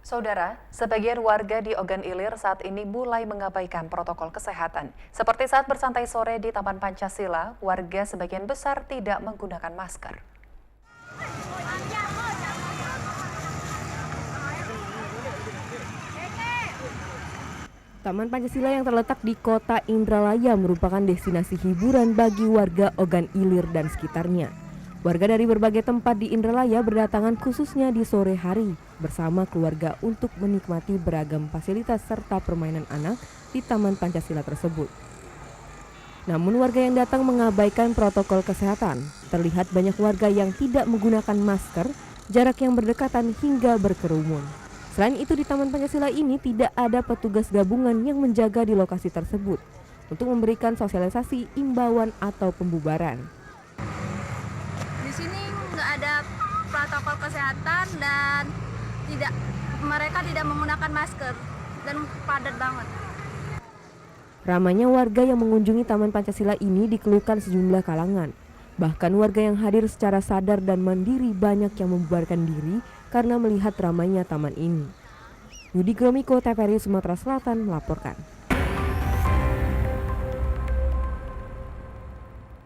Saudara, sebagian warga di Ogan Ilir saat ini mulai mengabaikan protokol kesehatan. Seperti saat bersantai sore di Taman Pancasila, warga sebagian besar tidak menggunakan masker. Taman Pancasila yang terletak di Kota Indralaya merupakan destinasi hiburan bagi warga Ogan Ilir dan sekitarnya. Warga dari berbagai tempat di Indralaya berdatangan khususnya di sore hari bersama keluarga untuk menikmati beragam fasilitas serta permainan anak di Taman Pancasila tersebut. Namun warga yang datang mengabaikan protokol kesehatan. Terlihat banyak warga yang tidak menggunakan masker, jarak yang berdekatan hingga berkerumun. Selain itu di Taman Pancasila ini tidak ada petugas gabungan yang menjaga di lokasi tersebut untuk memberikan sosialisasi, imbauan atau pembubaran. Di sini nggak ada protokol kesehatan dan mereka tidak menggunakan masker dan padat banget. Ramainya warga yang mengunjungi Taman Pancasila ini dikeluhkan sejumlah kalangan. Bahkan warga yang hadir secara sadar dan mandiri banyak yang membubarkan diri karena melihat ramainya taman ini. Yudi Gromiko, TVRI Sumatera Selatan melaporkan.